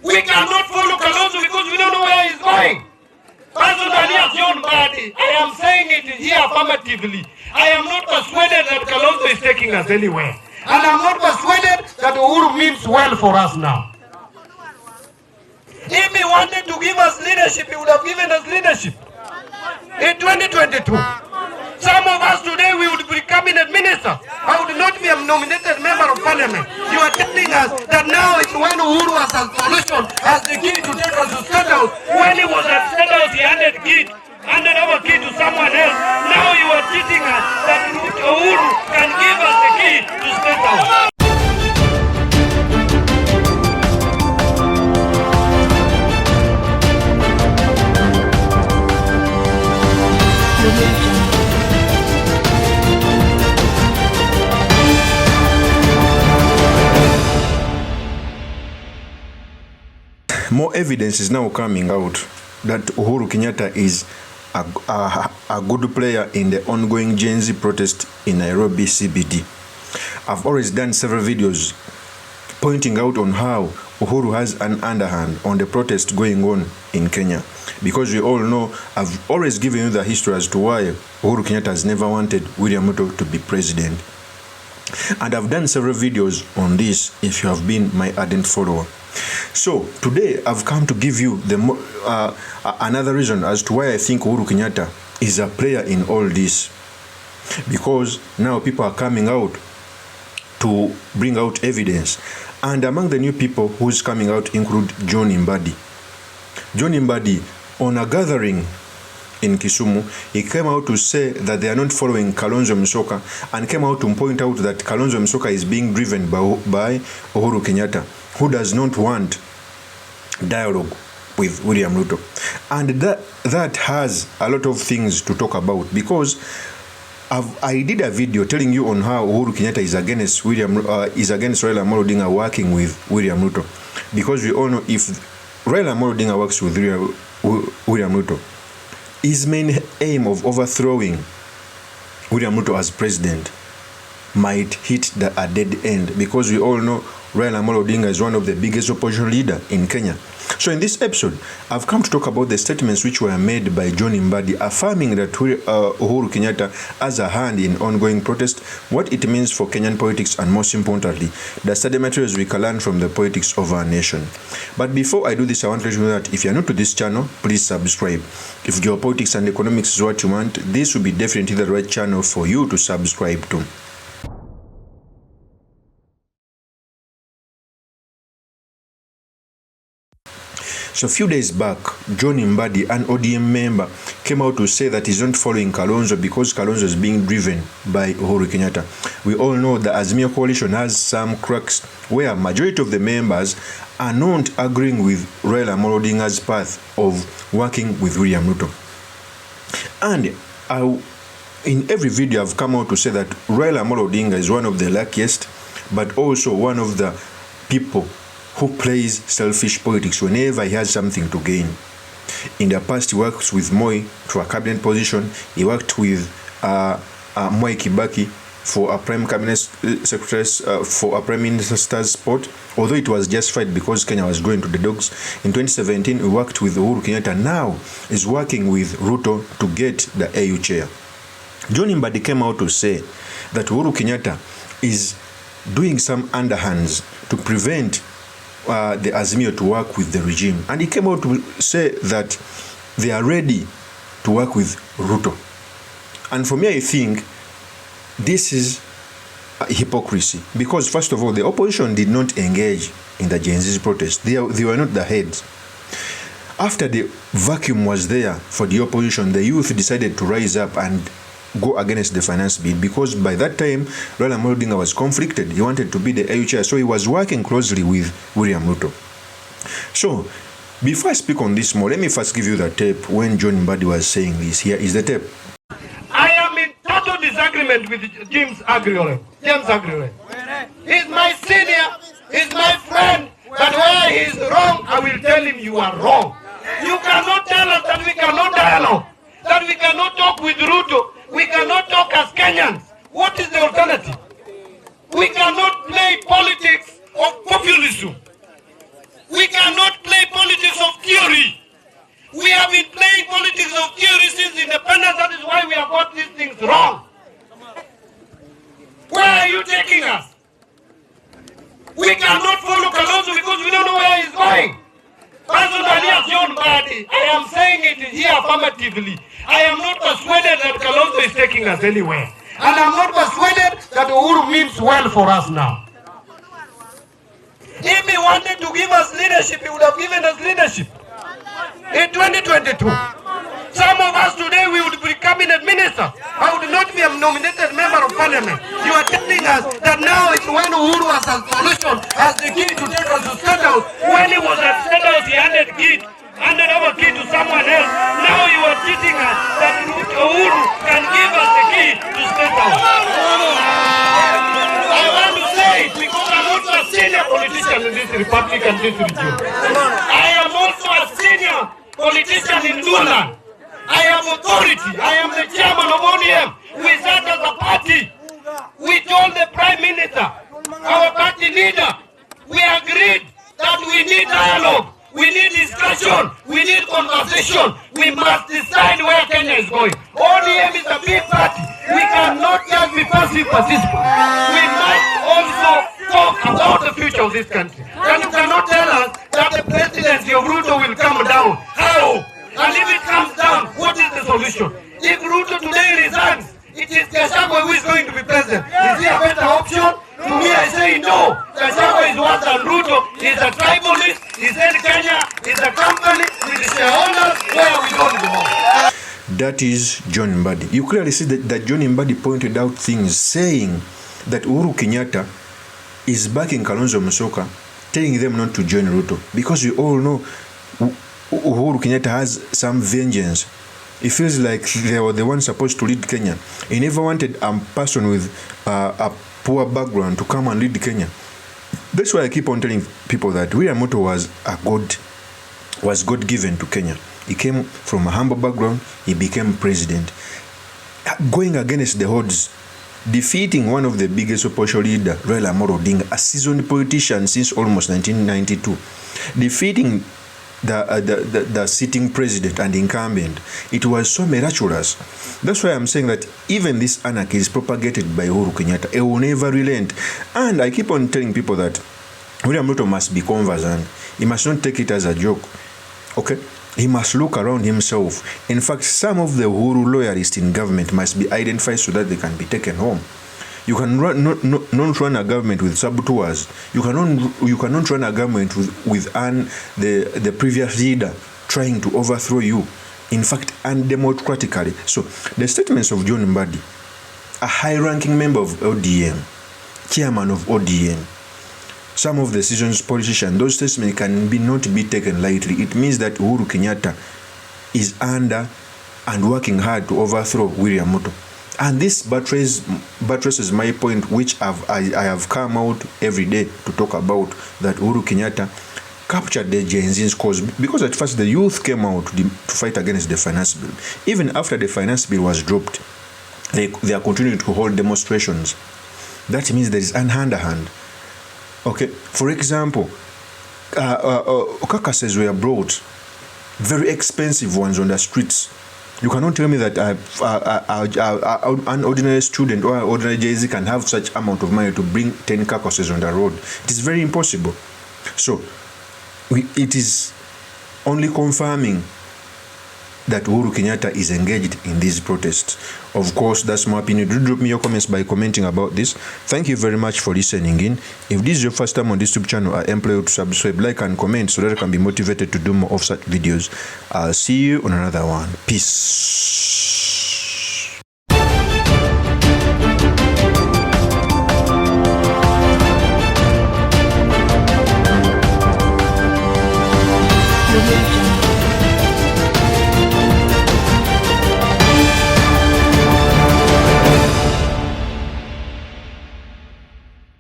We cannot follow Kalonzo because we don't know where he's going. Personally, as John MBADI, I am saying it here affirmatively. I am not persuaded that Kalonzo is taking us anywhere. And I'm not persuaded that Uhuru means well for us now. If he wanted to give us leadership, he would have given us leadership. In 2022, some of us today, we would be cabinet ministers. I would not be a nominated member of parliament. You are telling us that now it's when Uhuru has a solution, has the key to take us to State House. When he was at State House, he handed over key to someone else. Now you are teaching us that Uhuru can give us the key to State House. More evidence is now coming out that Uhuru Kenyatta is a good player in the ongoing Gen Z protest in Nairobi CBD. I've always done several videos pointing out on how Uhuru has an underhand on the protest going on in Kenya. Because we all know, I've always given you the history as to why Uhuru Kenyatta has never wanted William RUTO to be president. And I've done several videos on this if you have been my ardent follower. So today I've come to give you another reason as to why I think Uhuru Kenyatta is a player in all this. Because now people are coming out to bring out evidence. And among the new people who's coming out include John MBADI. John MBADI, on a gathering in Kisumu, he came out to say that they are not following Kalonzo Musyoka and came out to point out that Kalonzo Musyoka is being driven by Uhuru Kenyatta, who does not want dialogue with William RUTO. And that has a lot of things to talk about, because I did a video telling you on how Uhuru Kenyatta is against Raila Amolo Odinga working with William RUTO. Because we all know if Raila Amolo Odinga works with William RUTO, his main aim of overthrowing William RUTO as president might hit a dead end, because we all know Raila Amolo Odinga is one of the biggest opposition leaders in Kenya. So in this episode, I've come to talk about the statements which were made by John MBADI affirming that Uhuru Kenyatta has a hand in ongoing protest, what it means for Kenyan politics, and most importantly, the study materials we can learn from the politics of our nation. But before I do this, I want to let you know that if you're new to this channel, please subscribe. If geopolitics and economics is what you want, this will be definitely the right channel for you to subscribe to. So a few days back, John MBADI, an ODM member, came out to say that he's not following Kalonzo because Kalonzo is being driven by Uhuru Kenyatta. We all know the Azimio coalition has some cracks where majority of the members are not agreeing with Raila Amolo Odinga's path of working with William RUTO. And in every video I've come out to say that Raila Amolo Odinga is one of the luckiest, but also one of the people who plays selfish politics whenever he has something to gain. In the past, he worked with Moi to a cabinet position. He worked with Moi Kibaki for a prime cabinet secretary, for a prime minister's spot, although it was justified because Kenya was going to the dogs. In 2017, he worked with Uhuru Kenyatta. Now is working with RUTO to get the AU chair. John MBADI came out to say that Uhuru Kenyatta is doing some underhands to prevent the Azimio to work with the regime. And he came out to say that they are ready to work with RUTO. And for me, I think this is a hypocrisy. Because first of all, the opposition did not engage in the Gen Z protest. They were not the heads. After the vacuum was there for the opposition, the youth decided to rise up and go against the finance bill, because by that time Raila Amolo Odinga was conflicted. He wanted to be the AU chair, so he was working closely with William RUTO. So before I speak on this more, let me first give you the tape when John MBADI was saying this. Here is the tape. I am in total disagreement with James Agriole. He's my senior, he's my friend, but where he's wrong, I will tell him you are wrong. You cannot tell us that we cannot dialogue, that we cannot talk with RUTO. We cannot talk as Kenyans. What is the alternative? We cannot play politics of populism. We cannot affirmatively. I am not persuaded that Kalonzo is taking us anywhere. And I'm not persuaded that Uhuru means well for us now. If he wanted to give us leadership, he would have given us leadership. In 2022, some of us today, we would be cabinet ministers. I would not be a nominated member of parliament. You are telling us that now it's when Uhuru has a solution, has the key to take us to State House. When he was at State House, he handed over key to someone else. Now you are teaching us that Uhuru can give us the key to State House. I want to say it because I'm also a senior politician in this republic and this region. I am also a senior politician in Luland. I am authority. I am the chairman of ODM. We sat as a party. We told the Prime Minister, our party leader, we agreed that we need dialogue, we need discussion, we need conversation. We must decide where Kenya is going. ODM is a big party. We cannot just be passive participants. We must also talk about the future of this country. And you cannot tell us that the presidency of RUTO will come down. How? And if it comes down, what is the solution? If RUTO today resigns, it is Gachagua who is going to be president. Is he a better option? To me, I say no. Gachagua is worse than RUTO. He's a tribalist. He's in Kenya. He's a company with shareholders where we don't belong. That is John MBADI. You clearly see that John MBADI pointed out things saying that Uhuru Kenyatta is backing Kalonzo Musyoka, telling them not to join RUTO. Because we all know Uhuru Kenyatta has some vengeance. It feels like they were the ones supposed to lead Kenya. He never wanted a person with a poor background to come and lead Kenya. That's why I keep on telling people that William Ruto was God-given to Kenya. He came from a humble background. He became president, going against the odds, defeating one of the biggest opposition leader, Raila Amolo Odinga, a seasoned politician since almost 1992, defeating the sitting president and incumbent. It was so miraculous. That's why I'm saying that even this anarchy is propagated by Uhuru Kenyatta. It will never relent. And I keep on telling people that William Ruto must be conversant. He must not take it as a joke. Okay? He must look around himself. In fact, some of the Uhuru loyalists in government must be identified so that they can be taken home. You can not run a government with saboteurs. You cannot run a government with the previous leader trying to overthrow you. In fact, undemocratically. So the statements of John MBADI, a high-ranking member of ODM, chairman of ODM, some of the seasoned politicians, those statements not be taken lightly. It means that Uhuru Kenyatta is under and working hard to overthrow William Ruto. And this buttresses my point, which I have come out every day to talk about, that Uhuru Kenyatta captured the Gen Z's cause. Because at first the youth came out to fight against the finance bill. Even after the finance bill was dropped, they are continuing to hold demonstrations. That means there is an underhand. Okay, for example, carcasses were brought, very expensive ones on the streets. You cannot tell me that an ordinary student or an ordinary Jay-Z can have such amount of money to bring 10 carcasses on the road. It is very impossible. So, it is only confirming that Uhuru Kenyatta is engaged in these protests. Of course, that's my opinion. Do drop me your comments by commenting about this. Thank you very much for listening in. If this is your first time on this YouTube channel, I implore you to subscribe, like, and comment so that I can be motivated to do more of such videos. I'll see you on another one. Peace.